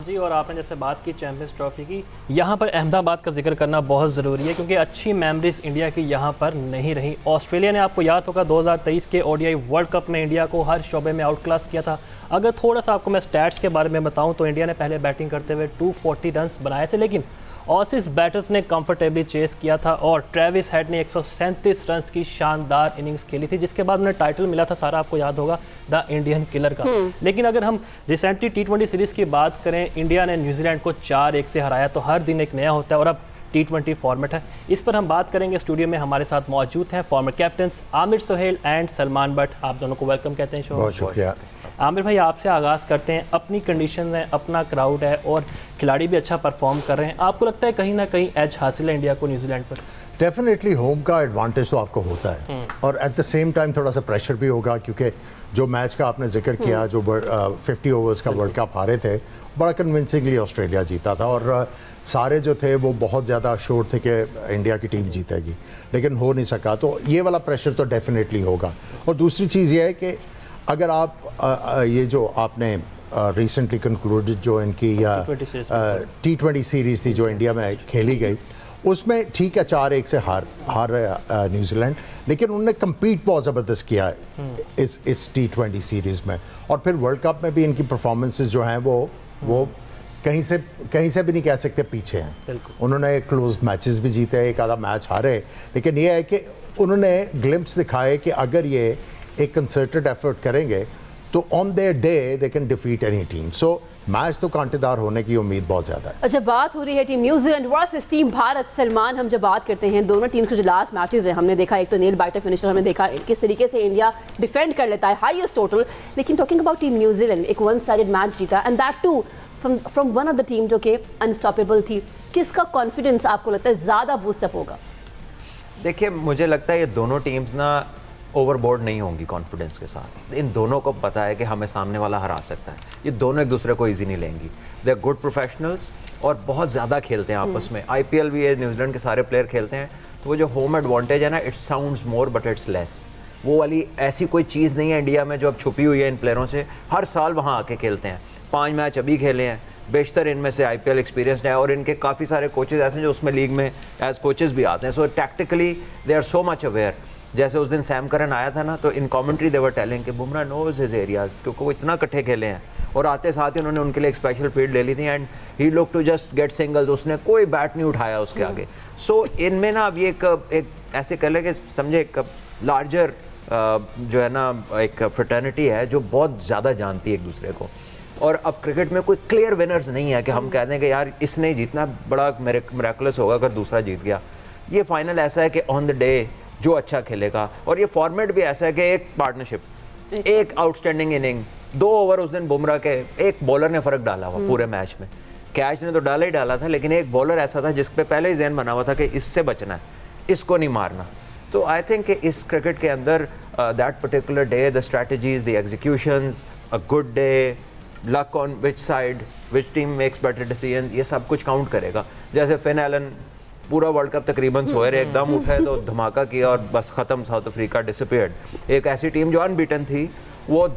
जी, और आपने जैसे बात की चैंपियंस ट्रॉफी की, यहाँ पर अहमदाबाद का जिक्र करना बहुत ज़रूरी है क्योंकि अच्छी मेमोरीज इंडिया की यहाँ पर नहीं रही। ऑस्ट्रेलिया ने, आपको याद होगा, 2023 के ओडीआई वर्ल्ड कप में इंडिया को हर शोबे में आउट क्लास किया था। अगर थोड़ा सा आपको मैं स्टैट्स के बारे में बताऊँ तो इंडिया ने पहले बैटिंग करते हुए 240 रन बनाए थे, लेकिन ऑसीज बैटर्स ने कंफर्टेबली चेस किया था और ट्रेविस हेड ने 137 रन की शानदार इनिंग्स खेली थी, जिसके बाद उन्हें टाइटल मिला था, सारा आपको याद होगा, द इंडियन किलर का। लेकिन अगर हम रिसेंटली T20 सीरीज़ की बात करें, इंडिया ने न्यूजीलैंड को 4-1 से हराया। तो हर दिन एक नया होता है और अब T20 फॉर्मेट है, इस पर हम बात करेंगे। स्टूडियो में हमारे साथ मौजूद हैं former captains Aamir Sohail and Salman Butt. आप दोनों को वेलकम कहते हैं शो। बहुत शुक्रिया। आमिर भाई, आपसे आगाज़ करते हैं। अपनी कंडीशन है, अपना क्राउड है और खिलाड़ी भी अच्छा परफॉर्म कर रहे हैं, आपको लगता है कहीं ना कहीं एज हासिल है इंडिया को न्यूजीलैंड पर? डेफिनेटली होम का एडवांटेज तो आपको होता है और एट द सेम टाइम थोड़ा सा प्रेशर भी होगा, क्योंकि जो मैच का आपने जिक्र किया, जो 50 ओवर्स का वर्ल्ड कप हारे थे, बड़ा कन्विंसिंगली ऑस्ट्रेलिया जीता था और सारे जो थे वो बहुत ज़्यादा श्योर थे कि इंडिया की टीम जीतेगी, लेकिन हो नहीं सका। तो ये वाला प्रेशर तो डेफिनेटली होगा। और दूसरी चीज़ ये है कि अगर आप ये जो आपने रिसेंटली कंक्लूडेड जो इनकी T20 सीरीज़ थी जो इंडिया में खेली गई, उसमें ठीक है 4-1 से हार न्यूजीलैंड, लेकिन उन्होंने कम्पीट बहुत ज़बरदस्त किया है इस T20 सीरीज़ में। और फिर वर्ल्ड कप में भी इनकी परफॉर्मेंसेस जो हैं वो कहीं से भी नहीं कह सकते पीछे हैं। उन्होंने क्लोज मैचेस भी जीते, एक आधा मैच हारे, लेकिन ये है कि उन्होंने ग्लिम्प्स दिखाए कि अगर ये एक कंसर्टेड एफर्ट करेंगे तो on their day they can defeat any team. So match तो कांटेदार होने की उम्मीद बहुत ज़्यादा है। अच्छा, बात हो रही है team New Zealand versus team Bharat. Salman, हम जब बात करते हैं दोनों टीम्स के जो लास्ट मैचेस हैं, हमने देखा एक तो नेल बाइटर फिनिशर, हमने देखा किस तरीके से इंडिया डिफेंड कर लेता है हाईएस्ट टोटल, लेकिन टॉकिंग अबाउट टीम न्यूजीलैंड, एक वन साइडेड मैच जीता and that too from one of the team जो कि अनस्टॉपेबल थी। किसका कॉन्फिडेंस आपको लगता है ज़्यादा बूस्टअप होगा? देखिए, मुझे लगता है ये दोनों टीम्स ना ओवरबोर्ड नहीं होंगी कॉन्फिडेंस के साथ। इन दोनों को पता है कि हमें सामने वाला हरा सकता है, ये दोनों एक दूसरे को इजी नहीं लेंगी। दे आर गुड प्रोफेशनल्स और बहुत ज़्यादा खेलते हैं आपस में। IPL भी ये न्यूजीलैंड के सारे प्लेयर खेलते हैं, तो वो जो होम एडवांटेज है ना, it sounds more but it's less. वो वाली ऐसी कोई चीज़ नहीं है इंडिया में जो अब छुपी हुई है इन प्लेयरों से। हर साल वहाँ आके खेलते हैं, 5 मैच अभी खेले हैं, बेशतर इनमें से IPL एक्सपीरियंस है और इनके काफ़ी सारे कोचेज़ ऐसे हैं जो उसमें लीग में एज कोचेज़ भी आते हैं। So tactically they are so much aware. जैसे उस दिन सैम करन आया था ना, तो इन कमेंट्री दे वर टेलिंग कि बुमराह नोज हिज एरियाज, क्योंकि वो इतना इकट्ठे खेले हैं और आते साथ ही उन्होंने उनके लिए एक स्पेशल फील्ड ले ली थी and he look to just get singles. उसने कोई बैट नहीं उठाया उसके आगे। सो इनमें ना अब ये एक ऐसे कह लें कि समझे एक लार्जर जो है ना एक फ्रेटर्निटी है जो बहुत ज़्यादा जानती है एक दूसरे को। और अब क्रिकेट में कोई क्लियर विनर्स नहीं है कि हम कह दें कि यार इसने जीतना बड़ा मिरेकुलस होगा अगर दूसरा जीत गया। ये फाइनल ऐसा है कि ऑन द डे जो अच्छा खेलेगा, और ये फॉर्मेट भी ऐसा है कि एक पार्टनरशिप, एक आउटस्टैंडिंग इनिंग, 2 ओवर उस दिन बुमराह के एक बॉलर ने फ़र्क डाला हुआ पूरे मैच में। कैच ने तो डाला ही डाला था, लेकिन एक बॉलर ऐसा था जिस पे पहले ही जहन बना हुआ था कि इससे बचना है, इसको नहीं मारना। तो आई थिंक कि इस क्रिकेट के अंदर that particular day, the strategies, the executions, a good day, luck on which side, which team makes better decision, ये सब कुछ काउंट करेगा। जैसे फिन एलन पूरा वर्ल्ड कप तकरीबन सोए रहे, एकदम उठे तो धमाका किया और बस ख़त्म, साउथ अफ्रीका डिसअपीयर्ड। एक ऐसी टीम जो अनबीटन थी वो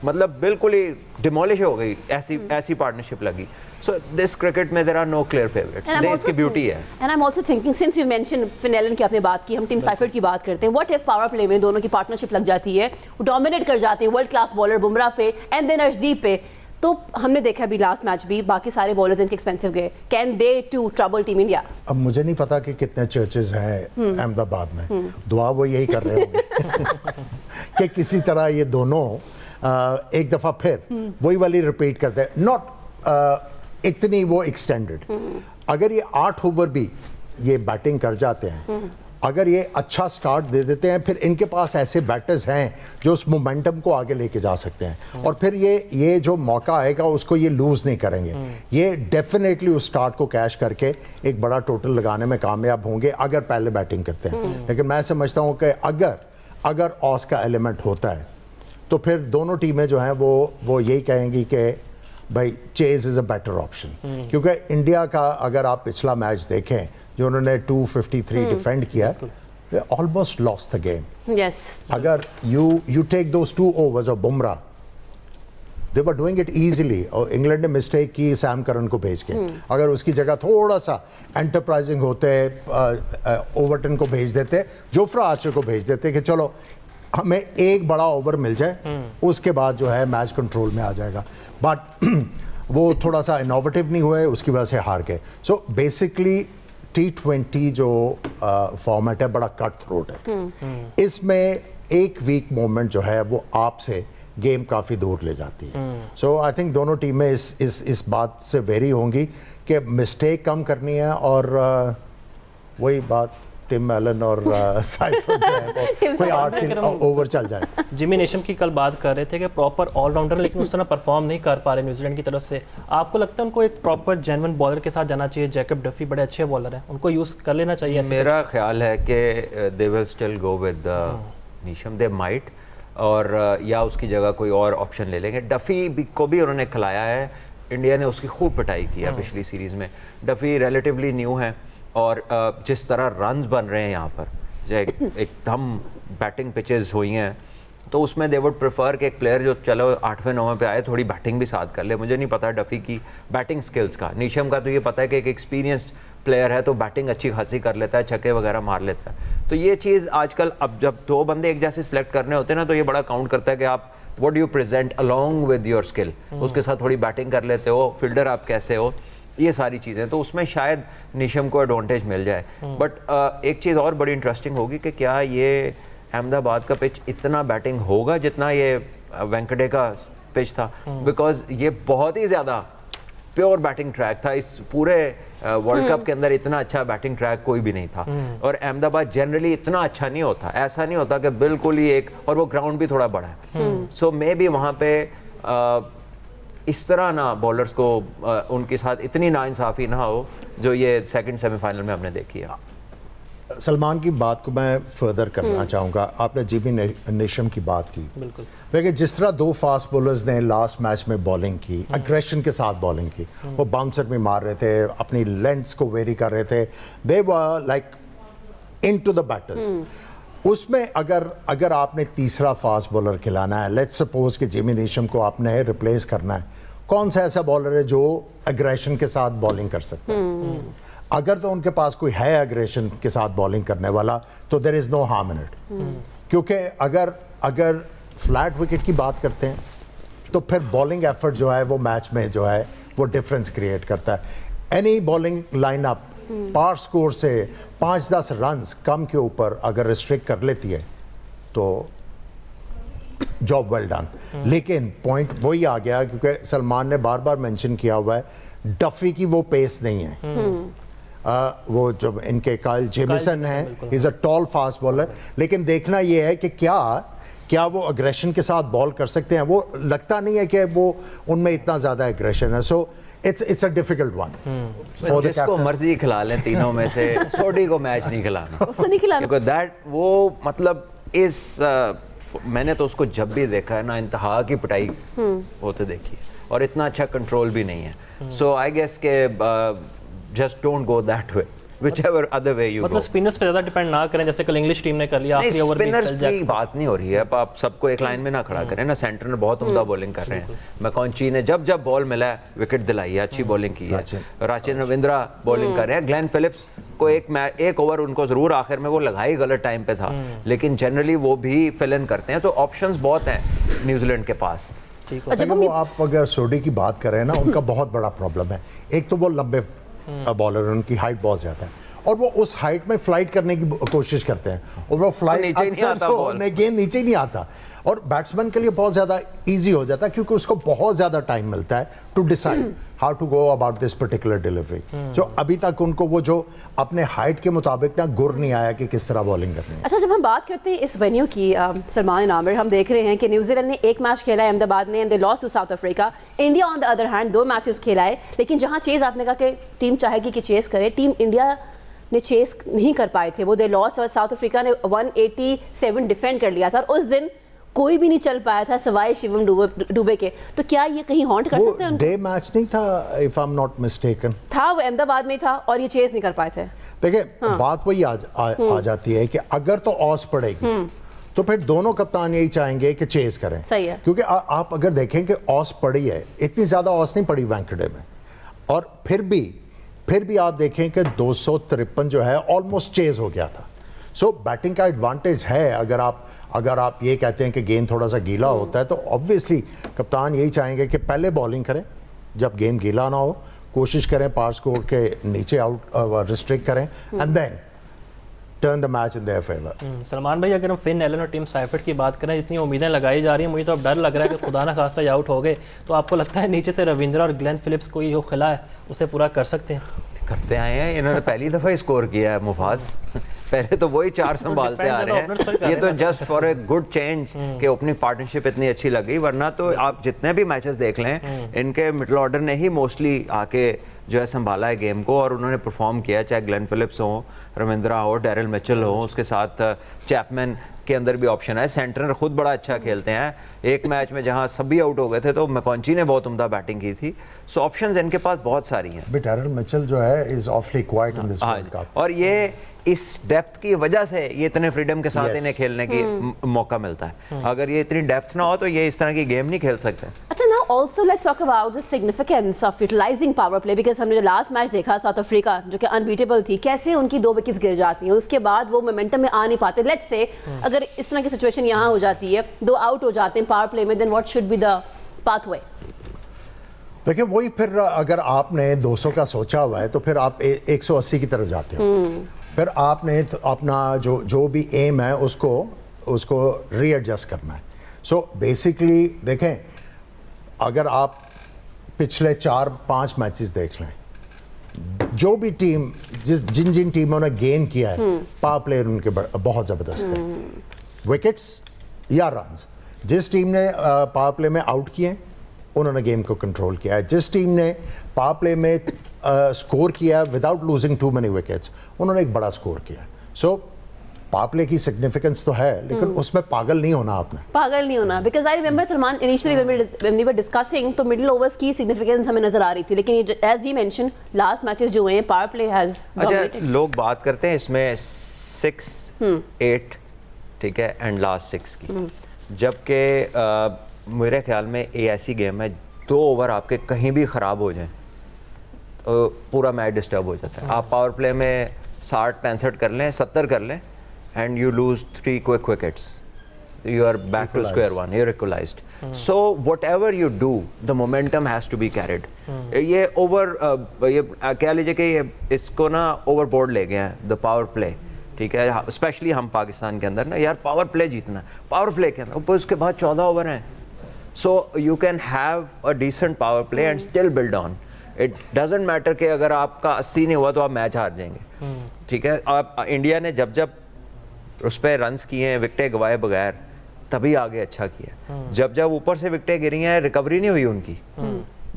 मतलब बिल्कुल ही डिमोलिश हो गई, ऐसी पार्टनरशिप लगी। सो दिस क्रिकेट में there are no clear favourites, ये इसकी ब्यूटी है। And I am also thinking, since you mention Finn Allen की आपने बात की, हम टीम साइफर्ड की बात करते हैं। व्हाट इफ पावर प्ले में दोनों की पार्टनरशिप लग जाती है, वो डोमिनेट कर जाते हैं वर्ल्ड क्लास बॉलर बुमराह पे एंड देन अर्शदीप पे। तो हमने देखा अभी लास्ट मैच भी बाकी सारे बॉलर्स इनके एक्सपेंसिव गए। Can they too trouble team India? अब मुझे नहीं पता कि कितने चर्चेस हैं अहमदाबाद में, दुआ वो यही कर रहे होंगे कि किसी तरह ये दोनों एक दफ़ा फिर वही वाली रिपीट करते हैं। नॉट इतनी वो एक्सटेंडेड, अगर ये 8 ओवर भी ये बैटिंग कर जाते हैं, अगर ये अच्छा स्टार्ट दे देते हैं, फिर इनके पास ऐसे बैटर्स हैं जो उस मोमेंटम को आगे लेके जा सकते हैं और फिर ये जो मौका आएगा उसको ये लूज़ नहीं करेंगे। ये डेफिनेटली उस स्टार्ट को कैश करके एक बड़ा टोटल लगाने में कामयाब होंगे अगर पहले बैटिंग करते हैं। लेकिन मैं समझता हूँ कि अगर ऑस का एलिमेंट होता है तो फिर दोनों टीमें जो हैं वो यही कहेंगी कि भाई chase is a better option, क्योंकि इंडिया का अगर आप पिछला मैच देखें जो उन्होंने 253 डिफेंड किया, they almost lost the game. Yes. अगर you take those 2 overs of Bumrah, they were doing it easily. और इंग्लैंड ने मिस्टेक की सैम करन को भेज के, अगर उसकी जगह थोड़ा सा एंटरप्राइजिंग होते, ओवरटन को भेज देते, जोफ्रा आर्चर को भेज देते कि चलो हमें एक बड़ा ओवर मिल जाए, उसके बाद जो है मैच कंट्रोल में आ जाएगा। बट वो थोड़ा सा इनोवेटिव नहीं हुए, उसकी वजह से हार गए। सो बेसिकली T20 जो फॉर्मेट है बड़ा कट थ्रोट है। इसमें एक वीक मोमेंट जो है वो आपसे गेम काफ़ी दूर ले जाती है। सो आई थिंक दोनों टीमें इस बात से वेरी होंगी कि मिस्टेक कम करनी है, और वही बात टिम एलन और साइफर जो है कोई 8 ओवर चल जाए। जिमी नेशम की कल बात कर रहे थे कि प्रॉपर ऑलराउंडर, लेकिन उस तरह परफॉर्म नहीं कर पा रहे न्यूजीलैंड की तरफ से। आपको लगता है उनको एक प्रॉपर जेन्युइन बॉलर के साथ जाना चाहिए? जैकब डफी बड़े अच्छे बॉलर हैं, उनको यूज़ कर लेना चाहिए ऐसे? मेरा ख्याल है कि they will still go with Neesham, they might, और या उसकी जगह कोई और ऑप्शन ले लेंगे। डफी को भी उन्होंने खिलाया है, इंडिया ने उसकी खूब पिटाई की है पिछली सीरीज़ में। डफी रिलेटिवली न्यू है, और जिस तरह रन्स बन रहे हैं यहाँ पर, जो एकदम बैटिंग पिचेस हुई हैं, तो उसमें दे वुड प्रेफर कि एक प्लेयर जो चलो 8वें 9वें पे आए, थोड़ी बैटिंग भी साथ कर ले। मुझे नहीं पता डफी की बैटिंग स्किल्स का, नीशम का तो ये पता है कि एक एक्सपीरियंस्ड प्लेयर है, तो बैटिंग अच्छी खासी कर लेता है, छक्के वगैरह मार लेता है। तो ये चीज़ आजकल, अब जब 2 बंदे एक जैसे सिलेक्ट करने होते हैं ना, तो ये बड़ा काउंट करता है कि आप what do you present along with your skill, उसके साथ थोड़ी बैटिंग कर लेते हो, फील्डर आप कैसे हो, ये सारी चीज़ें, तो उसमें शायद नीशम को एडवांटेज मिल जाए। बट एक चीज़ और बड़ी इंटरेस्टिंग होगी कि क्या ये अहमदाबाद का पिच इतना बैटिंग होगा जितना ये वेंकटे का पिच था, बिकॉज ये बहुत ही ज़्यादा प्योर बैटिंग ट्रैक था। इस पूरे वर्ल्ड कप के अंदर इतना अच्छा बैटिंग ट्रैक कोई भी नहीं था, और अहमदाबाद जनरली इतना अच्छा नहीं होता, ऐसा नहीं होता कि बिल्कुल ही एक, और वो ग्राउंड भी थोड़ा बड़ा है। सो मे बी वहाँ पे इस तरह ना बॉलर्स को उनके साथ इतनी नाइंसाफ़ी ना हो जो ये सेकंड सेमीफाइनल में हमने देखी है। सलमान की बात को मैं फर्दर करना चाहूँगा। आपने जिमी नेशम की बात की, बिल्कुल। देखिए जिस तरह 2 फास्ट बॉलर्स ने लास्ट मैच में बॉलिंग की, अग्रेशन के साथ बॉलिंग की, वो बाउंसर भी मार रहे थे, अपनी लेंथ्स को वेरी कर रहे थे, they were like into the batters. उसमें अगर आपने तीसरा फास्ट बॉलर खिलाना है, लेट्स सपोज कि जिमी नेशम को आपने रिप्लेस करना है, कौन सा ऐसा बॉलर है जो अग्रेशन के साथ बॉलिंग कर सकता है? अगर तो उनके पास कोई है अग्रेशन के साथ बॉलिंग करने वाला, तो there is no harm in it. क्योंकि अगर फ्लैट विकेट की बात करते हैं, तो फिर बॉलिंग एफर्ट जो है वो मैच में जो है वो डिफरेंस क्रिएट करता है। एनी बॉलिंग लाइनअप पार स्कोर से 5-10 रन्स कम के ऊपर अगर रिस्ट्रिक्ट कर लेती है, तो जॉब वेल डन। लेकिन पॉइंट वही आ गया, क्योंकि सलमान ने बार बार मेंशन किया हुआ है, डफी की वो पेस नहीं है। वो जब इनके काइल जेमिसन है, is a tall fast bowler, लेकिन देखना ये है कि क्या वो अग्रेशन के साथ बॉल कर सकते हैं। वो लगता नहीं है कि वो उनमें इतना ज़्यादा एग्रेशन है। So it's a difficult one for the जिसको मर्जी खिला लें तीनों में से, सोडी को मैच नहीं खिलाना, उसको नहीं खिलाना, क्योंकि दैट वो मतलब मैंने तो उसको जब भी देखा है ना, इंतहा की पिटाई होते देखी है, और इतना अच्छा कंट्रोल भी नहीं है। सो आई गेस के just don't go that way, whichever other way you मतलब go। स्पिनर्स पे ज़्यादा डिपेंड ना करें, जैसे कल इंग्लिश टीम ने कर लिया आखिरी ओवर में। स्पिनर्स की बात नहीं हो रही है, आप सबको एक लाइन में ना खड़ा करें ना। सेंटर में बहुत उम्दा बॉलिंग कर रहे हैं, मैकॉन्ची ने जब बॉल मिला है विकेट दिलाई है, अच्छी बॉलिंग की है, राचिन रविंद्रा बॉलिंग कर रहे हैं, ग्लेन फिलिप्स को एक ओवर उनको जरूर आखिर में वो लगाई गलत टाइम पे था, लेकिन जनरली वो भी फिल इन करते हैं। तो ऑप्शंस बहुत हैं न्यूजीलैंड के पास। वो आप अगर सोडी की बात करें ना, उनका बहुत बड़ा प्रॉब्लम है। एक तो वो लंबे बॉलर, उनकी हाइट बहुत ज़्यादा है, और वो उस हाइट में फ्लाइट करने की कोशिश करते हैं, और वो फ्लाइट नीचे नहीं आता, गेंद नीचे नहीं आता, और बैट्समैन के लिए बहुत ज़्यादा इजी हो जाता है, क्योंकि उसको बहुत ज़्यादा टाइम मिलता है to decide how to go about this particular delivery. जो अभी तक उनको वो जो अपने हाइट के मुताबिक ना गुर नहीं आया कि किस तरह बॉलिंग करनी है। अच्छा, जब हम बात करते हैं इस वेन्यू की, सलमान आमिर, हम देख रहे हैं कि न्यूजीलैंड ने एक मैच खेला है अहमदाबाद में, and they lost to South Africa. India on the other hand 2 matches खेला है, लेकिन जहां चेज़ आपने कहा कि टीम चाहेगी कि चेस करे, टीम इंडिया ने चेस नहीं कर पाए थे। वो दे लॉस्ट, और साउथ अफ्रीका ने 187 डिफेंड कर लिया था, और उस दिन कोई भी नहीं चल पाया था सिवाय शिवम दुबे के। तो क्या ये कहीं हॉन्ट कर सकते हैं उनको? डे मैच नहीं था, if I am not mistaken, था, वो अहमदाबाद में था, और ये चेस नहीं कर पाए थे। देखिए बात वही आ जाती है कि अगर तो ऑस पड़ेगी तो फिर दोनों कप्तान यही चाहेंगे कि चेज करें। सही है। क्योंकि आप अगर देखें कि ऑस पड़ी है, इतनी ज़्यादा ऑस नहीं पड़ी वानखेड़े में, और फिर भी आप देखें कि 253 जो है ऑलमोस्ट चेज हो गया था। सो बैटिंग का एडवांटेज है। अगर आप ये कहते हैं कि गेंद थोड़ा सा गीला होता है, तो ऑब्वियसली कप्तान यही चाहेंगे कि पहले बॉलिंग करें, जब गेंद गीला ना हो, कोशिश करें पार स्कोर के नीचे आउट रिस्ट्रिक्ट करें, and then turn the match in their favour. Salman भाई, अगर हम फिन एलन और टीम साइफर्ट की बात करें, जितनी उम्मीदें लगाई जा रही हैं, मुझे तो अब डर लग रहा है कि खुदा ना खास्ता ये आउट हो गए तो आपको लगता है नीचे से रविंद्र और ग्लेन फिलिप्स को जो खिला है उसे पूरा कर सकते हैं? करते आए हैं, इन्होंने पहली दफ़ा स्कोर किया है मुफाज। पहले तो वही 4 संभालते आ रहे हैं, ये तो just for a good change कि ओपनिंग पार्टनरशिप इतनी अच्छी लगी। वरना तो आप जितने भी मैचेस देख लें, इनके मिडल ऑर्डर ने ही मोस्टली आके जो है संभाला है गेम को, और उन्होंने परफॉर्म किया, चाहे ग्लेन फिलिप्स हो, रविंद्रा हो, डैरिल मिचेल हो, उसके साथ चैपमैन के अंदर भी ऑप्शन है। सेंटर खुद बड़ा अच्छा खेलते हैं। एक मैच में जहां सभी आउट हो गए थे तो मैकॉन्ची ने बहुत उम्दा बैटिंग की थी। सो ऑप्शंस इनके पास बहुत सारी हैं। बट डैरिल मिचेल जो है is ऑफली quite in this world cup, और ये इस डेप्थ की वजह से ये इतने फ्रीडम के साथ इन्हें खेलने की मौका मिलता है। अगर ये इतनी डेप्थ ना हो तो ये इस तरह की गेम नहीं खेल सकते। अच्छा, now also let's talk about the significance of utilizing power play, because हमने जो लास्ट मैच देखा साउथ अफ्रीका जो कि अनबीटेबल थी, कैसे उनकी 2 विकेट्स गिर जाती हैं, उसके बाद वो मोमेंटम में आ नहीं पाते। लेट्स से अगर इस तरह की सिचुएशन यहाँ हो जाती है, 2 आउट हो जाते हैं पावर प्ले में, then what should be the pathway? देखिए वही, फिर अगर आपने 200 का सोचा हुआ है तो फिर आप 180 की तरफ जाते हो। फिर आपने अपना जो भी एम है उसको रीएडजस्ट करना है। सो बेसिकली देखें, अगर आप पिछले 4-5 मैचेस देख लें, जो भी टीम जिन टीमों ने गेन किया है, पावर प्ले उनके बहुत ज़बरदस्त है, विकेट्स या रन्स। जिस टीम ने पावर प्ले में आउट किए उन्होंने गेम को कंट्रोल किया है। जिस टीम ने पावर प्ले में स्कोर किया without losing too many wickets, उन्होंने एक बड़ा स्कोर किया। सो पावर प्ले की सिग्निफिकेंस तो है, लेकिन उसमें पागल नहीं होना आपने। पागल नहीं होना, because I remember Salman initially when we were discussing तो मिडिल ओवर्स की सिग्निफिकेंस हमें नजर आ रही थी, लेकिन as he mention last matches जो हुए हैं पावर प्ले हैज डोमिनेटेड। अच्छा, लोग बात करते हैं इसमें 6, 8 ठीक है एंड लास्ट 6 की, जबकि मेरे ख्याल में ये ऐसी गेम है 2 ओवर आपके कहीं भी ख़राब हो जाएं तो पूरा मैच डिस्टर्ब हो जाता है। आप पावर प्ले में 60-65 कर लें, 70 कर लें, and you lose 3 quick wickets, you are back to square one, you're equalized. So whatever you do, the momentum has to be carried. ये कह लीजिए कि ये इसको ना ओवरबोर्ड ले गए हैं द पावर प्ले, ठीक है, स्पेशली हम पाकिस्तान के अंदर ना यार पावर प्ले जीतना, पावर प्ले के अंदर ऊपर उसके बाद 14 ओवर हैं। So you can have a decent power play and still build on. It doesn't matter कि अगर आपका 80 नहीं हुआ तो आप मैच हार जाएंगे, ठीक है। आप इंडिया ने जब उस पर रन्स किए हैं विकेटें गवाए बगैर, तभी आगे अच्छा किया। जब ऊपर से विकेटें गिरी हैं, रिकवरी नहीं हुई उनकी।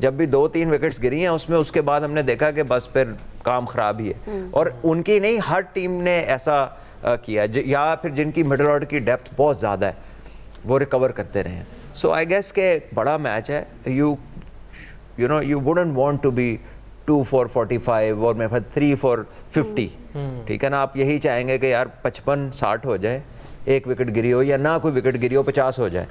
जब भी 2-3 विकेट्स गिरी हैं उसमें, उसके बाद हमने देखा कि बस फिर काम खराब ही है। और उनकी नहीं, हर टीम ने ऐसा किया, या फिर जिनकी मिडिल ऑर्डर की डेप्थ बहुत ज़्यादा है वो रिकवर करते रहे हैं। सो आई गेस के बड़ा मैच है, you know you wouldn't want to be 2 for 45 और मैं 3 for 50, ठीक है ना। आप यही चाहेंगे कि यार 55-60 हो जाए, 1 विकेट गिरी हो या ना कोई विकेट गिरी हो, 50 हो जाए।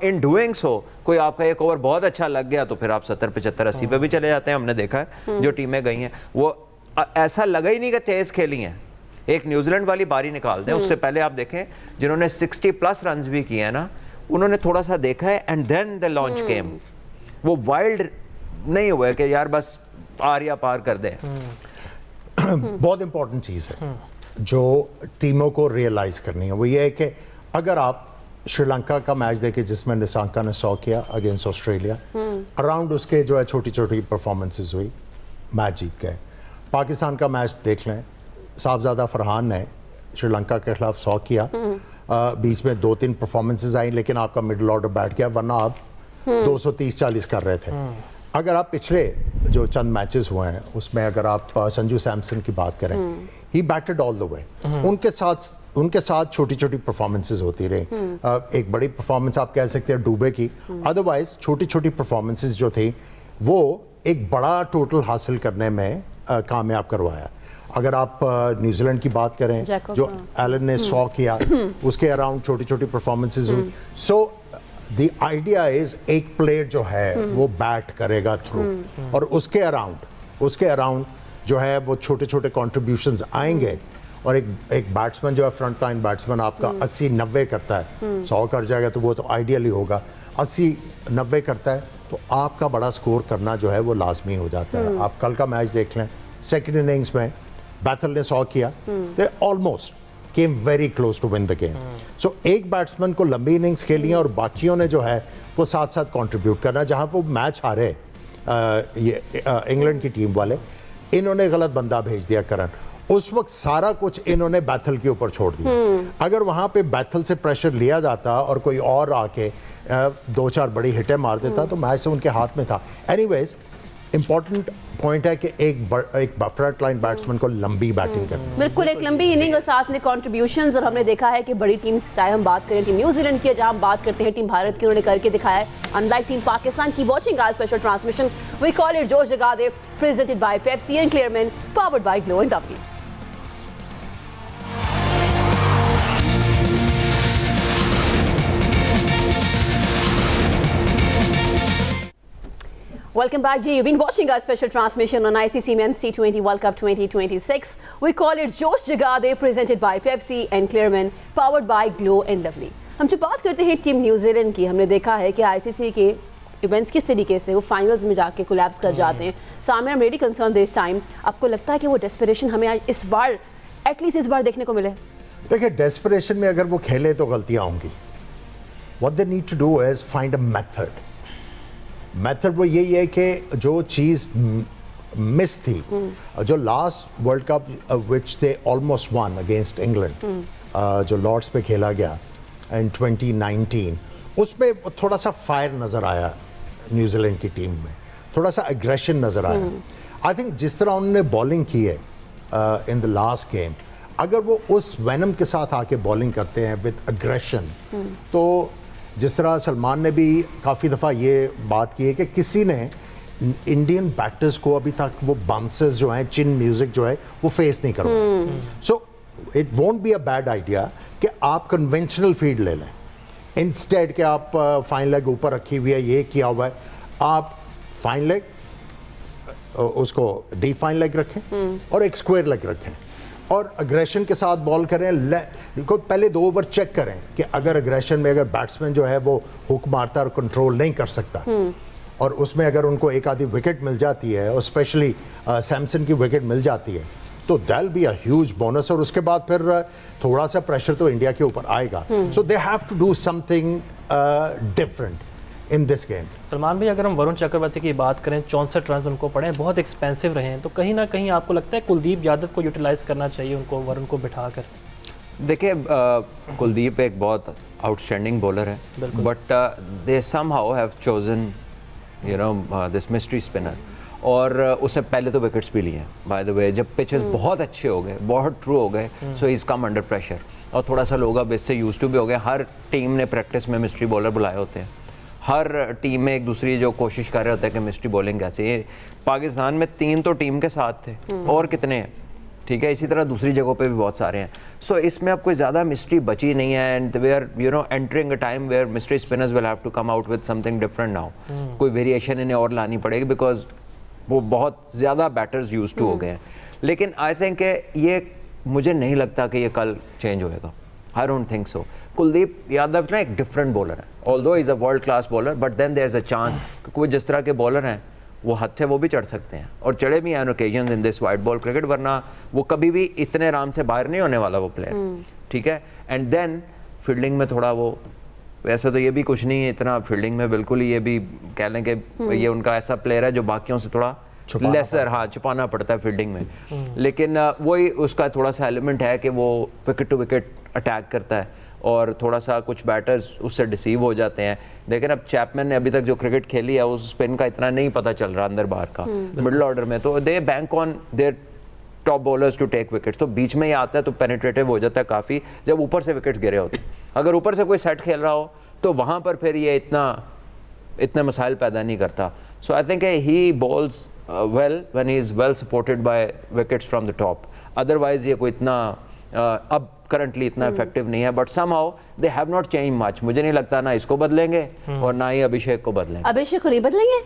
इन डूइंग सो कोई आपका 1 ओवर बहुत अच्छा लग गया तो फिर आप 70-75-80 पे भी चले जाते हैं। हमने देखा है जो टीमें गई हैं वो ऐसा लगा ही नहीं कि तेज खेली हैं। एक न्यूजीलैंड वाली बारी निकाल दें, उससे पहले आप देखें जिन्होंने 60+ रन भी किए हैं ना, उन्होंने थोड़ा सा देखा है एंड देन द लॉन्च केम। वो वाइल्ड नहीं हुआ कि यार बस पार या पार कर दें। बहुत इंपॉर्टेंट चीज़ है जो टीमों को रियलाइज़ करनी है, वो ये है कि अगर आप श्रीलंका का मैच देखें जिसमें निशांका ने 100 किया अगेंस्ट ऑस्ट्रेलिया, अराउंड उसके जो है छोटी छोटी परफॉर्मेंसेस हुई, मैच जीत गए। पाकिस्तान का मैच देख लें, साहबजादा फरहान ने श्रीलंका के खिलाफ 100 किया, बीच में 2-3 परफॉर्मेंसेस आई, लेकिन आपका मिडिल ऑर्डर बैठ गया, वरना आप 230-40 कर रहे थे। अगर आप पिछले जो चंद मैचेस हुए हैं उसमें अगर आप संजू सैमसन की बात करें, ही बैटेड ऑल द वे, उनके साथ छोटी छोटी परफॉर्मेंसेस होती रही। एक बड़ी परफॉर्मेंस आप कह सकते हैं डूबे की, अदरवाइज छोटी छोटी परफॉर्मेंसेस जो थी वो एक बड़ा टोटल हासिल करने में कामयाब करवाया। अगर आप न्यूजीलैंड की बात करें, जैकब, जो एलन ने 100 किया, उसके अराउंड छोटी छोटी परफॉर्मेंसेज हुई। सो द आइडिया इज एक प्लेयर जो है वो बैट करेगा थ्रू, और उसके अराउंड जो है वो छोटे छोटे कॉन्ट्रीब्यूशंस आएंगे। और एक बैट्समैन जो है, फ्रंट लाइन बैट्समैन आपका 80-90 करता है, 100 कर जाएगा तो वो तो आइडियली होगा, 80-90 करता है तो आपका बड़ा स्कोर करना जो है वो लाजमी हो जाता है। आप कल का मैच देख लें, सेकेंड इनिंग्स में बैथल ने 100 किया, they almost came very close to win the game. So एक बैट्समैन को लंबी इनिंग्स खेलनी है और बाकियों ने जो है वो साथ साथ कंट्रीब्यूट करना। जहां वो मैच हारे ये इंग्लैंड की टीम वाले, इन्होंने गलत बंदा भेज दिया करन, उस वक्त सारा कुछ इन्होंने बैथल के ऊपर छोड़ दिया। अगर वहां पे बैथल से प्रेशर लिया जाता और कोई और आके 2-4 बड़ी हिटें मार देता तो मैच तो उनके हाथ में था। एनीवेज, इंपॉर्टेंट पॉइंट है कि एक फ्रंट लाइन बैट्समैन को लंबी बैटिंग करनी। बिल्कुल, एक लंबी इनिंग और साथ में कॉन्ट्रीब्यूशंस। और हमने देखा है कि बड़ी टीम्स, चाहे हम बात करें टीम न्यूजीलैंड की, जहां हम बात करते हैं टीम भारत की, उन्होंने करके दिखाया है। अनलाइक टीम पाकिस्तान की, watching our special transmission, we call it Josh Jaga De, presented by Pepsi and Clear Men, powered by Glow and Lovely. Welcome back, G. You've been watching our special transmission on ICC Men's T20 World Cup 2026. We call it Josh Jagade, presented by Pepsi and Clearman, powered by Glow and Lovely. हम जो बात करते हैं team New Zealand की, हमने देखा है कि आईसीसी के इवेंट्स किस तरीके से वो फाइनल्स में जाके कोलैप्स कर जाते हैं। So I am really concern this time. आपको लगता है कि वो डेस्परेशन हमें इस बार, एटलीस्ट इस बार देखने को मिले? देखिए, डेस्परेशन में अगर वो खेले तो गलतियां होंगी। What they need to do is find a method वो यही है कि जो चीज़ मिस थी, जो last World Cup which they almost won against England, जो लॉर्ड्स पे खेला गया इन 2019, उसमें थोड़ा सा फायर नज़र आया न्यूजीलैंड की टीम में, थोड़ा सा एग्रेशन नज़र आया। आई थिंक जिस तरह उन्होंने बॉलिंग की है इन द लास्ट गेम, अगर वो उस वेनम के साथ आके बॉलिंग करते हैं विद एग्रेशन, तो जिस तरह सलमान ने भी काफ़ी दफ़ा ये बात की है कि किसी ने इंडियन बैटर्स को अभी तक वो बाउंसर्स जो हैं, चिन म्यूज़िक जो है वो फेस नहीं करवाया। So it won't be a bad idea कि आप कन्वेंशनल फील्ड ले लें, इंस्टेड कि आप फाइन लेग ऊपर रखी हुई है, ये किया हुआ है, आप फाइन लेग उसको डी फाइन लेग रखें और एक स्क्वायर लेग रखें और अग्रेशन के साथ बॉल करें। पहले 2 ओवर चेक करें कि अगर अग्रेशन में अगर बैट्समैन जो है वो हुक मारता और कंट्रोल नहीं कर सकता, और उसमें अगर उनको एक आधी विकेट मिल जाती है, और स्पेशली सैमसन की विकेट मिल जाती है, तो दैल बी अ ह्यूज बोनस। और उसके बाद फिर थोड़ा सा प्रेशर तो इंडिया के ऊपर आएगा। So they have to do something different in this game. Salman भाई, अगर हम वरुण चक्रवर्ती की बात करें, 64 रन उनको पड़े हैं, बहुत एक्सपेंसिव रहे हैं, तो कहीं ना कहीं आपको लगता है कुलदीप यादव को यूटिलाइज करना चाहिए उनको, वरुण को बिठाकर? देखिए, कुलदीप एक बहुत आउटस्टैंडिंग बॉलर है, but they somehow have chosen this mystery spinner, और उससे पहले तो विकेट्स भी लिए हैं बाय द वे, जब पिचेस बहुत अच्छे हो गए, बहुत ट्रू हो गए, so he is come under pressure, और थोड़ा सा लोग अब इससे यूज टू भी हो गए। हर टीम ने प्रैक्टिस में मिस्ट्री बॉलर बुलाए होते हैं, हर टीम में एक दूसरी जो कोशिश कर रहे होते हैं कि मिस्ट्री बॉलिंग कैसे। ये पाकिस्तान में 3 तो टीम के साथ थे, और कितने हैं, ठीक है, इसी तरह दूसरी जगहों पे भी बहुत सारे हैं। सो इसमें अब कोई ज़्यादा मिस्ट्री बची नहीं है, and we are entering a time where mystery spinners will have to come out with something different now. कोई वेरिएशन इन्हें और लानी पड़ेगी, बिकॉज वो बहुत ज़्यादा बैटर्स यूज टू हो गए हैं। लेकिन आई थिंक ये, मुझे नहीं लगता कि ये कल चेंज होएगा। I don't think so. Kuldeep Yadav ना एक डिफरेंट बॉलर है, although is a world class bowler, but then there is a chance कि कोई जिस तरह के बॉलर हैं वो हत्थे वो भी चढ़ सकते हैं, और चढ़े भी हैं on occasion in this white ball cricket, वरना वो कभी भी इतने आराम से बाहर नहीं होने वाला वो प्लेयर, ठीक है। एंड देन फील्डिंग में थोड़ा वो, वैसे तो ये भी कुछ नहीं है इतना फील्डिंग में, बिल्कुल ही ये भी कह लें कि ये उनका ऐसा प्लेयर है जो बाकियों से थोड़ा लेसर, हाँ, छुपाना पड़ता है फील्डिंग में, लेकिन वही उसका थोड़ा सा एलिमेंट है कि वो विकेट टू विकेट अटैक करता है, और थोड़ा सा कुछ बैटर्स उससे डिसीव हो जाते हैं। लेकिन अब चैपमैन ने अभी तक जो क्रिकेट खेली है उस स्पिन का इतना नहीं पता चल रहा अंदर बाहर का मिडिल ऑर्डर में, तो they bank on their top bowlers to take wickets. तो बीच में ये आता है तो पेनिट्रेटिव हो जाता है काफ़ी, जब ऊपर से विकेट्स गिरे होते हैं। अगर ऊपर से कोई सेट खेल रहा हो तो वहाँ पर फिर ये इतने मसाइल पैदा नहीं करता। So I think he bowls well when he is well supported by wickets from the top. Otherwise ये कोई इतना अब करंटली इतना इफेक्टिव नहीं है, but somehow they have not change much. मुझे नहीं लगता ना इसको बदलेंगे और ना ही अभिषेक को बदलेंगे. अभिषेक को नहीं बदलेंगे?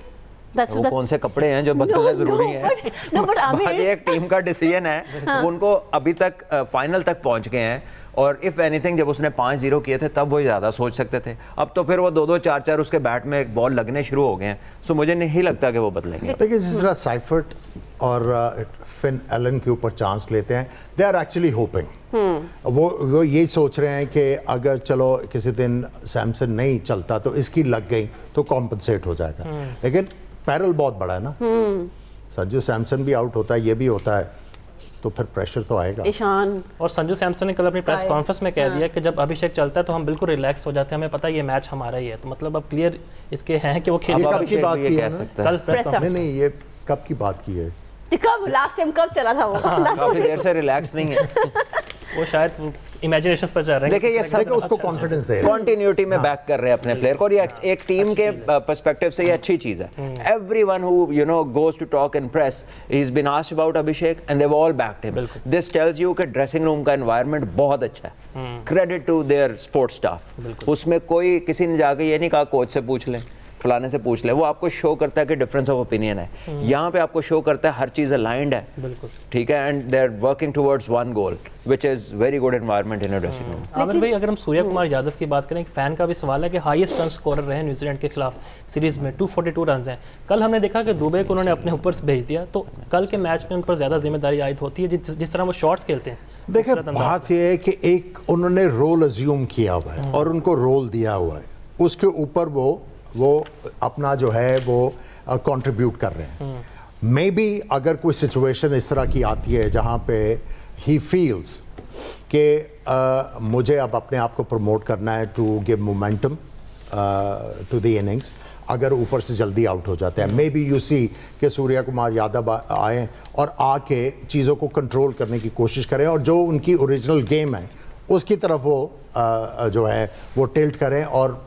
वो कौन से कपड़े हैं जो बदलना जरूरी है? बाकी एक टीम का डिसीजन है. उनको अभी तक फाइनल तक पहुंच गए हैं, और इफ एनीथिंग जब उसने 5-0 किए थे तब वो ज़्यादा सोच सकते थे. अब तो फिर वो 2-2, 4-4 उसके बैट में एक बॉल लगने शुरू हो गए हैं. सो मुझे नहीं लगता कि वो बदलेंगे. देखिए जिस तरह साइफर्ट और फिन एलन के ऊपर चांस लेते हैं, दे आर एक्चुअली होपिंग. वो यही सोच रहे हैं कि अगर चलो किसी दिन सैमसन नहीं चलता तो इसकी लग गई तो कॉम्पनसेट हो जाएगा. लेकिन पैरल बहुत बड़ा है ना. संजू सैमसन भी आउट होता है, ये भी होता है, तो फिर प्रेशर तो आएगा. ईशान और संजू सैमसन ने कल अपनी प्रेस कॉन्फ्रेंस में कह दिया कि जब अभिषेक चलता है तो हम बिल्कुल रिलैक्स हो जाते हैं, हमें पता है ये मैच हमारा ही है. तो मतलब अब क्लियर इसके हैं कि वो खेल कब की बात की है? कल प्रेस नहीं, ये कब की बात की है? कब लास्ट टाइम कब चला था वो? काफी देर से रिलैक्स नहीं है. वो शायद इमेजिनेशंस पर चल रहे हैं. देखिए ये सब उसको कॉन्फिडेंस दे रहे हैं, कॉन्टिन्यूटी में बैक कर रहे हैं अपने प्लेयर को, और ये एक टीम के पर्सपेक्टिव से ये अच्छी चीज है. Everyone who you know goes to talk in press, he is been asked about Abhishek and they have all backed him. This tells you कि ड्रेसिंग रूम का एनवायरनमेंट बहुत अच्छा है. Credit to their sports staff. उसमें कोई किसी ने जाके ये नहीं कहा कोच से पूछ लें, फलाने से पूछ ले. वो आपको शो करता है कि डिफरेंस ऑफ ओपिनियन है. यहाँ पे आपको शो करता है हर चीज़ अलाइंड है. बिल्कुल ठीक है, and they are working towards one goal, which is very good environment in a dressing room. Aamir भाई, अगर हम सूर्य कुमार यादव की बात करें, एक फैन का भी सवाल है कि हाईएस्ट रन स्कोरर रहे न्यूजीलैंड के खिलाफ सीरीज में, 242 रन हैं. कल हमने देखा कि दुबे को उन्होंने अपने ऊपर से भेज दिया, तो कल के मैच में उन पर ज़्यादा जिम्मेदारी आयद होती है जिस तरह वो शॉट्स खेलते हैं. देखिए बात यह है कि एक उन्होंने रोल अज्यूम किया हुआ है और उनको रोल दिया हुआ है, उसके ऊपर वो अपना जो है वो कंट्रीब्यूट कर रहे हैं. मे बी अगर कोई सिचुएशन इस तरह की आती है जहाँ पे ही फील्स कि मुझे अब अपने आप को प्रमोट करना है to give momentum to the innings, अगर ऊपर से जल्दी आउट हो जाते हैं, मे बी यू सी कि सूर्य कुमार यादव आए और आके चीज़ों को कंट्रोल करने की कोशिश करें और जो उनकी ओरिजिनल गेम है उसकी तरफ वो जो है वो टिल्ट करें और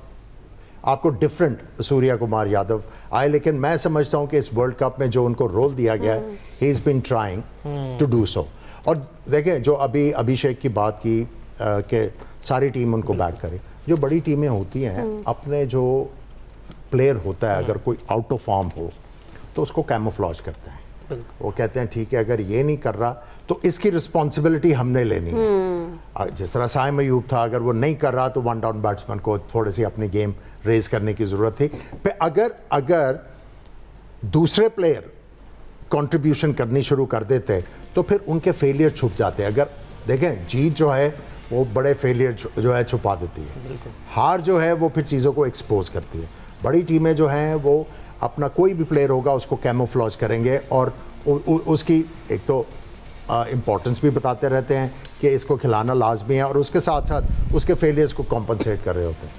आपको डिफरेंट सूर्य कुमार यादव आए. लेकिन मैं समझता हूं कि इस वर्ल्ड कप में जो उनको रोल दिया गया है, he is been trying to do so. और देखें जो अभी अभिषेक की बात की कि सारी टीम उनको बैक करे, जो बड़ी टीमें होती हैं अपने जो प्लेयर होता है अगर कोई आउट ऑफ फॉर्म हो तो उसको कैमोफ्लॉज करते हैं. वो कहते हैं ठीक है अगर ये नहीं कर रहा तो इसकी रिस्पॉन्सिबिलिटी हमने लेनी है. जिस तरह साइम अयूब था, अगर वो नहीं कर रहा तो वन डाउन बैट्समैन को थोड़ी सी अपनी गेम रेज करने की ज़रूरत थी. अगर दूसरे प्लेयर कंट्रीब्यूशन करनी शुरू कर देते तो फिर उनके फेलियर छुप जाते. अगर देखें जीत जो है वो बड़े फेलियर जो है छुपा देती है, हार जो है वो फिर चीज़ों को एक्सपोज करती है. बड़ी टीमें जो हैं वो अपना कोई भी प्लेयर होगा उसको कैमोफ्लॉज करेंगे और उसकी एक तो इम्पोर्टेंस भी बताते रहते हैं कि इसको खिलाना लाजमी है और उसके साथ साथ उसके फेलियर्स को कॉम्पनसेट कर रहे होते हैं.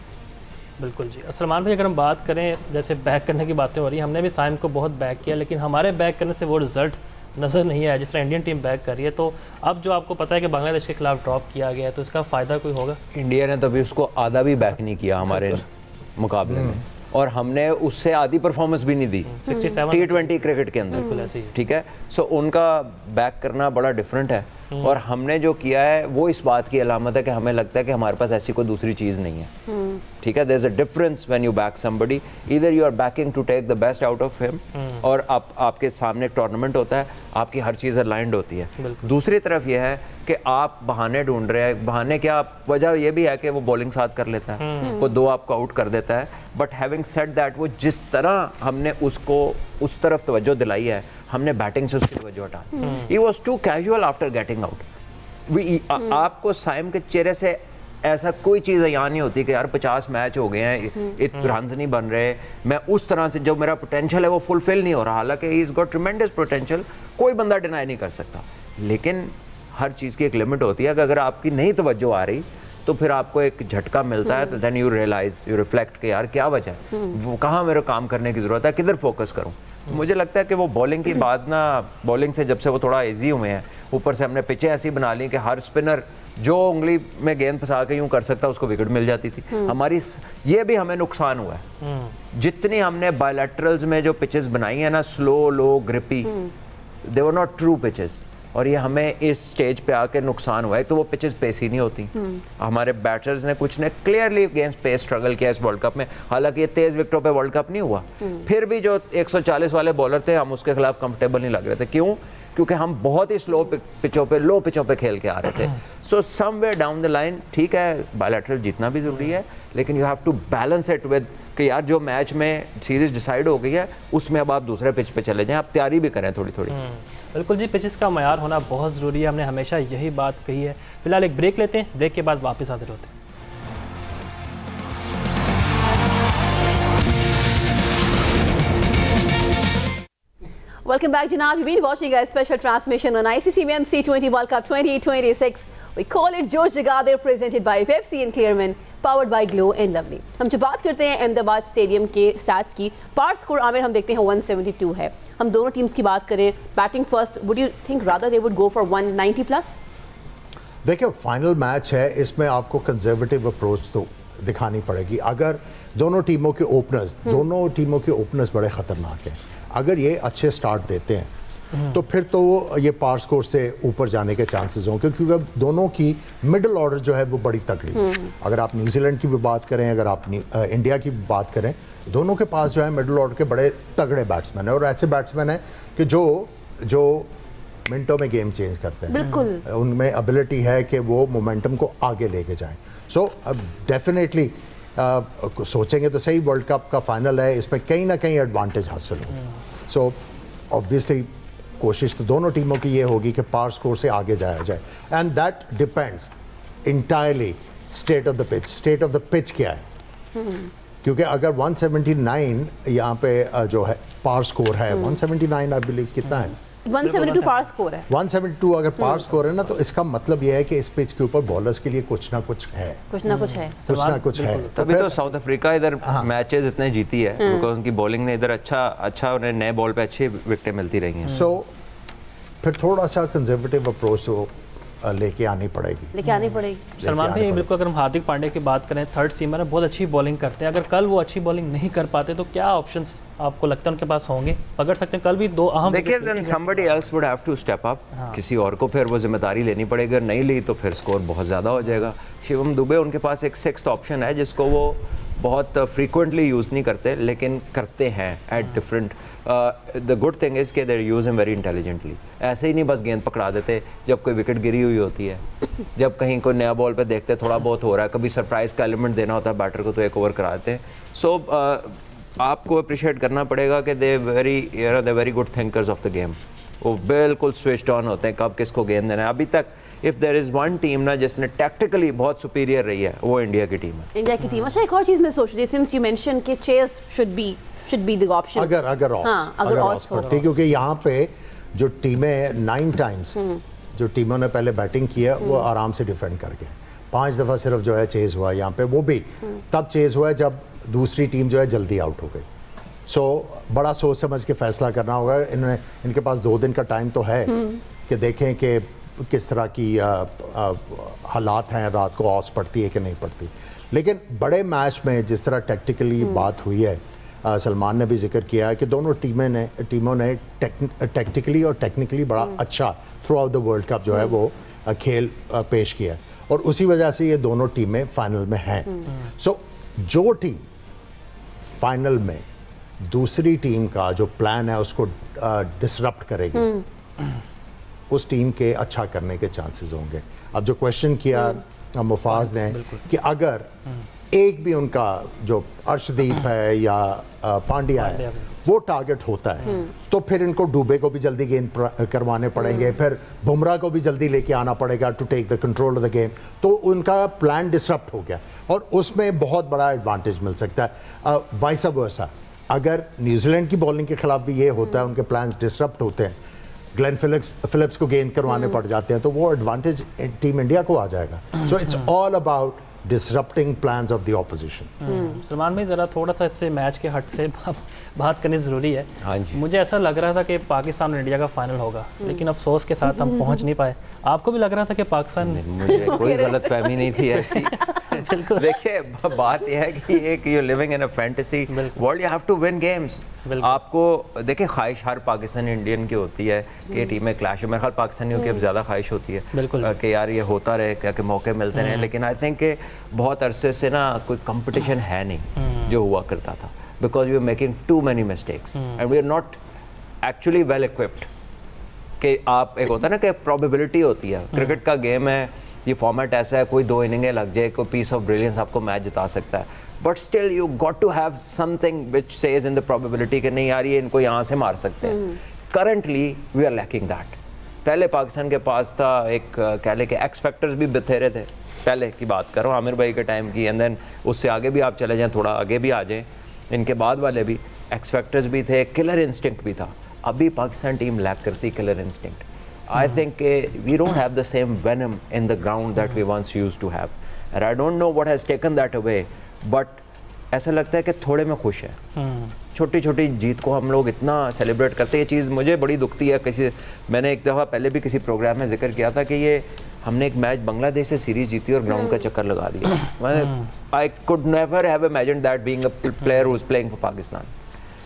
बिल्कुल जी. सलमान भाई, अगर हम बात करें जैसे बैक करने की बातें हो रही हैं, हमने भी साइम को बहुत बैक किया लेकिन हमारे बैक करने से वो रिजल्ट नज़र नहीं आया जिस तरह इंडियन टीम बैक कर रही है. तो अब जो आपको पता है कि बांग्लादेश के खिलाफ ड्रॉप किया गया है तो इसका फ़ायदा कोई होगा? इंडिया ने तो अभी उसको आधा भी बैक नहीं किया हमारे मुकाबले में, और हमने उससे आधी परफॉर्मेंस भी नहीं दी 67 T20 क्रिकेट के अंदर. ठीक है, सो उनका बैक करना बड़ा डिफरेंट है और हमने जो किया है वो इस बात की अलामत है कि हमें लगता है कि हमारे पास ऐसी कोई दूसरी चीज़ नहीं है. ठीक है, there is a difference when you back somebody, either you are backing to take the best out of him, और आपके सामने एक टूर्नामेंट होता है, आपकी हर चीज़ अलाइंड होती है. दूसरी तरफ यह है कि आप बहाने ढूंढ रहे हैं. बहाने क्या, वजह यह भी है कि वो बॉलिंग साथ कर लेता है, वो 2 आपको आउट कर देता है. बट हैविंग सेड दैट, वो जिस तरह हमने उसको उस तरफ तवज्जो दिलाई है, हमने बैटिंग से उसकी तवज्जो हटा दी. He was too casual after getting out. आपको साइम के चेहरे से ऐसा कोई चीज़ यहाँ नहीं होती कि यार 50 मैच हो गए हैं, रन नहीं बन रहे, मैं उस तरह से जो मेरा पोटेंशियल है वो फुलफिल नहीं हो रहा. हालांकि he is got tremendous potential, कोई बंदा डिनाई नहीं कर सकता, लेकिन हर चीज़ की एक लिमिट होती है कि अगर आपकी नहीं तवज्जो आ रही तो फिर आपको एक झटका मिलता है, तो then you realise, you reflect कि यार क्या वजह है, वो कहाँ मेरे काम करने की ज़रूरत है, किधर फोकस करूँ. मुझे लगता है कि वो बॉलिंग की बात ना, बॉलिंग से जब से वो थोड़ा ईजी हुए हैं ऊपर से हमने पिचें ऐसी बना ली कि हर स्पिनर जो उंगली में गेंद फंसा के यूं कर सकता उसको विकेट मिल जाती थी। हमारी ये भी हमें नुकसान हुआ है। जितनी हमने बायलैटरल्स में जो पिचेस बनाई है ना, slow low grippy, they were not true pitches, और ये हमें इस स्टेज पे आके नुकसान हुआ है। तो वो पिचेस पेस ही नहीं होती। हमारे बैटर्स ने कुछ ने क्लियरली अगेंस्ट पेस स्ट्रगल किया इस वर्ल्ड कप में। हालांकि ये तेज विकेटों पे वर्ल्ड कप नहीं हुआ, फिर भी जो 140 वाले बॉलर थे हम उसके खिलाफ कंफर्टेबल नहीं लग रहे थे। क्यों? क्योंकि हम बहुत ही स्लो पिचों पे, लो पिचों पे खेल के आ रहे थे। So somewhere down the line, ठीक है बायलैटरल जीतना भी जरूरी है, लेकिन you have to balance it with कि यार जो मैच में सीरीज डिसाइड हो गई है उसमें अब आप दूसरे पिच पे चले जाएं, आप तैयारी भी करें थोड़ी थोड़ी। बिल्कुल जी, पिचेस का मयार होना बहुत ज़रूरी है, हमने हमेशा यही बात कही है। फिलहाल एक ब्रेक लेते हैं, ब्रेक के बाद वापस हाजिर होते हैं। Welcome back, Janab. You've been watching a special transmission on ICC Men's T20 World Cup 2026. We call it Josh Jagadir, presented by Pepsi and Clearman, powered by Glow and Lovely. हम जब बात करते हैं अहमदाबाद स्टेडियम के stats की, पार score Aamir हम देखते हैं 172 है। हम दोनों टीम्स की बात करें, batting first, would you think rather they would go for 190 plus? देखिए फाइनल मैच है, इसमें आपको कंजर्वेटिव अप्रोच तो दिखानी पड़ेगी। अगर दोनों टीमों के ओपनर्स बड़े ख़तरनाक हैं। अगर ये अच्छे स्टार्ट देते हैं तो फिर तो ये पार स्कोर से ऊपर जाने के चांसेस होंगे, क्योंकि अब दोनों की मिडिल ऑर्डर जो है वो बड़ी तगड़ी है। अगर आप न्यूजीलैंड की भी बात करें, अगर आप इंडिया की भी बात करें, दोनों के पास जो है मिडिल ऑर्डर के बड़े तगड़े बैट्समैन हैं, और ऐसे बैट्समैन हैं कि जो मिनटों में गेम चेंज करते हैं। बिल्कुल, उनमें एबिलिटी है कि वो मोमेंटम को आगे लेके जाएं। सो अब डेफिनेटली सोचेंगे तो सही, वर्ल्ड कप का फाइनल है, इसमें कहीं ना कहीं एडवांटेज हासिल हो। सो ऑब्वियसली कोशिश तो दोनों टीमों की ये होगी कि पार स्कोर से आगे जाया जाए, and that depends entirely state of the pitch क्या है। क्योंकि अगर 179 यहाँ पे जो है पार स्कोर है, 179 आई बिलीव कितना है, 172 पार स्कोर है। 172 अगर पार स्कोर है ना, तो इसका मतलब यह है कि इस पिच के ऊपर बॉलर्स के लिए कुछ ना कुछ है। तभी तो साउथ अफ्रीका इधर मैचेस इतने जीती है, बिकॉज़ उनकी बॉलिंग ने इधर अच्छा उन्हें नए बॉल पे अच्छी विकेटें मिलती रही हैं। सो फिर थोड़ा सा कंजर्वेटिव अप्रोच तो लेके आनी पड़ेगी। सलमान भाई बिल्कुल, अगर हम हार्दिक पांड्या की बात करें, थर्ड सीमर है, बहुत अच्छी बॉलिंग करते हैं। अगर कल वो अच्छी बॉलिंग नहीं कर पाते तो क्या ऑप्शंस आपको लगता है उनके पास होंगे? पकड़ सकते हैं कल भी दो अहम। देखिए then somebody else would have to step up, किसी और को फिर वो जिम्मेदारी लेनी पड़ेगी। अगर नहीं ली तो फिर स्कोर बहुत ज़्यादा हो जाएगा। शिवम दुबे उनके पास एक सिक्स्थ ऑप्शन है जिसको वो बहुत फ्रीक्वेंटली यूज़ नहीं करते, लेकिन करते हैं at different. The good thing is कि दे यूज़ हिम वेरी इंटेलिजेंटली। ऐसे ही नहीं बस गेंद पकड़ा देते जब कोई विकेट गिरी हुई होती है, जब कहीं कोई नया बॉल पे देखते थोड़ा बहुत हो रहा है, कभी सरप्राइज़ का एलिमेंट देना होता है बैटर को, तो एक ओवर करा देते हैं। सो आपको अप्रिशिएट करना पड़ेगा कि they very good thinkers of the game. वो बिल्कुल स्विच्ड ऑन होते हैं कब किसको गेंद देना है। अभी तक if there is one team ना जिसने टैक्टिकली बहुत सुपीरियर रही है, वो इंडिया की टीम है। अच्छा, एक और चीज़ मैं सोच रही, सिंस यू मेंशन कि chase should be the option अगर ऑस पड़ती, क्योंकि यहाँ पे जो टीमें 9 टाइम्स जो टीमों ने पहले बैटिंग की है वो आराम से डिफेंड करके 5 दफ़ा सिर्फ जो है चेज हुआ यहाँ पे, वो भी तब चेज हुआ है जब दूसरी टीम जो है जल्दी आउट हो गई। सो बड़ा सोच समझ के फैसला करना होगा। इनके पास 2 दिन का टाइम तो है कि देखें कि किस तरह की हालात हैं, रात को ऑस पड़ती है कि नहीं पड़ती। लेकिन बड़े मैच में जिस तरह टैक्टिकली बात हुई है, सलमान ने भी जिक्र किया है कि दोनों टीमों ने टैक्टिकली और टेक्निकली बड़ा अच्छा through out the world cup जो है वो खेल पेश किया है, और उसी वजह से ये दोनों टीमें फाइनल में हैं। सो जो टीम फाइनल में दूसरी टीम का जो प्लान है उसको डिसरप्ट करेगी, उस टीम के अच्छा करने के चांसेस होंगे। अब जो क्वेश्चन किया मुफाज ने कि अगर एक भी उनका जो अर्शदीप है या पांड्या है वो टारगेट होता है, तो फिर इनको डुबे को भी जल्दी गेंद करवाने पड़ेंगे, फिर बुमराह को भी जल्दी लेके आना पड़ेगा to take the control of the game. तो उनका प्लान डिसरप्ट हो गया और उसमें बहुत बड़ा एडवांटेज मिल सकता है। वाइस वर्सा, अगर न्यूजीलैंड की बॉलिंग के खिलाफ भी ये होता है, उनके प्लान्स डिसरप्ट होते हैं, ग्लेन फिलिप्स को गेंद करवाने पड़ जाते हैं, तो वो एडवांटेज टीम इंडिया को आ जाएगा। So it's all about disrupting plans of the opposition. Salman भाई ज़रा थोड़ा सा इससे मैच के हट से बात करनी ज़रूरी है। हाँ जी। मुझे ऐसा लग रहा था कि पाकिस्तान और इंडिया का फाइनल होगा, लेकिन अफसोस के साथ हम पहुंच नहीं पाए। आपको भी लग रहा था कि पाकिस्तान मुझे कोई गलत फहमी नहीं थी ऐसी। बिल्कुल। देखिए बात यह है कि एक you living in a fantasy world, you have to win games. आपको देखिए ख्वाहिश हर पाकिस्तानी इंडियन की होती है कि टीमें क्लैश हो। मेरे ख्याल पाकिस्तानियों की अब ज़्यादा ख्वाहिश होती है कि यार ये होता रहे, क्या कि मौके मिलते रहे। लेकिन आई थिंक कि बहुत अरसे से ना कोई कंपटीशन है नहीं जो हुआ करता था, because we are making too many mistakes and we are not actually well equipped. कि आप एक होता है ना कि प्रोबेबिलिटी होती है, क्रिकेट का गेम है, ये फॉर्मेट ऐसा है, कोई 2 इनिंगें लग जाए, कोई पीस ऑफ ब्रिलियंस आपको मैच जिता सकता है, but still you got to have something which says in the probability कि नहीं यार ये इनको यहाँ से मार सकते हैं। Currently we are lacking that. पहले पाकिस्तान के पास था एक कह ले कि एक्स फैक्टर्स भी बथेरे थे, पहले की बात करो आमिर भाई के टाइम की, एंड देन उससे आगे भी आप चले जाएं, थोड़ा आगे भी आ जाएं, इनके बाद वाले भी एक्स फैक्टर्स भी थे, किलर इंस्टिंक्ट भी था। अभी पाकिस्तान टीम लैक करती killer instinct. I think we don't have the same venom in the ground that we once used to have, and I don't know what has taken that away, but ऐसा लगता है कि थोड़े में खुश है। छोटी छोटी जीत को हम लोग इतना सेलिब्रेट करते हैं, ये चीज़ मुझे बड़ी दुखती है। मैंने एक दफ़ा पहले भी किसी प्रोग्राम में जिक्र किया था कि ये हमने एक मैच बांग्लादेश से सीरीज जीती और ग्राउंड का चक्कर लगा दिया। I could never have imagined that being a player who is playing for Pakistan,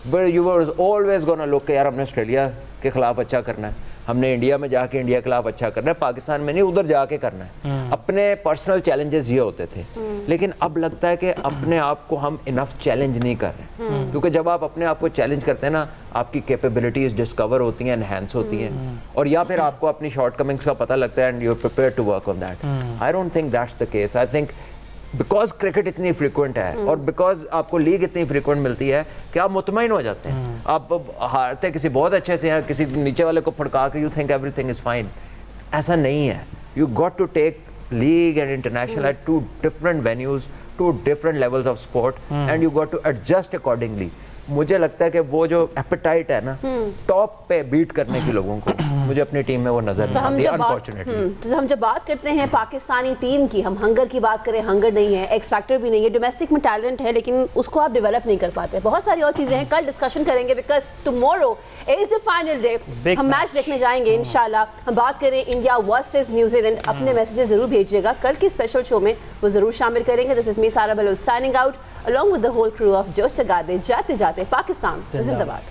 but you were always gonna look कि यार हमने ऑस्ट्रेलिया के खिलाफ अच्छा करना है, हमने इंडिया में जाके इंडिया के खिलाफ अच्छा करना है, पाकिस्तान में नहीं उधर जाके करना है। अपने पर्सनल चैलेंजेस ये होते थे, लेकिन अब लगता है कि अपने आप को हम इनफ चैलेंज नहीं कर रहे, क्योंकि जब आप अपने आप को चैलेंज करते हैं ना, आपकी कैपेबिलिटीज डिस्कवर होती हैं, एनहांस होती हैं, और या फिर आपको अपनी शॉर्टकमिंग्स का पता लगता है and you are prepared to work on that. I don't think that's the case. I think because cricket इतनी फ्रिक्वेंट है और बिकॉज आपको लीग इतनी फ्रिक्वेंट मिलती है कि आप मुतमईन हो जाते हैं। आप हारते किसी बहुत अच्छे से हैं, किसी नीचे वाले को फड़का के you think everything is fine. ऐसा नहीं है। You got to take league and international at 2 different venues, 2 different levels of sport, and you got to adjust accordingly. मुझे लगता है कि वो जो एपेटाइट है ना टॉप पे बीट करने की लोगों को, मुझे अपनी टीम में वो नजर नहीं आती अनफॉर्चुनेटली। तो हम जब बात करते हैं पाकिस्तानी टीम की, हम हंगर की बात करें, हंगर नहीं है, एक्स फैक्टर भी नहीं है, डोमेस्टिक में टैलेंट है लेकिन उसको आप डेवलप नहीं कर पाते। बहुत सारी और चीज़ें हैं, कल डिस्कशन करेंगे, because tomorrow is the final day. हम मैच देखने जाएंगे इंशाल्लाह। हम बात करें इंडिया वर्सेस न्यूजीलैंड, अपने मैसेजेस जरूर भेजिएगा, कल के स्पेशल शो में वो जरूर शामिल करेंगे। This is me Sara Baloch signing out along with the whole crew of जोश जगा दे। जाते जाते पाकिस्तान जिंदाबाद।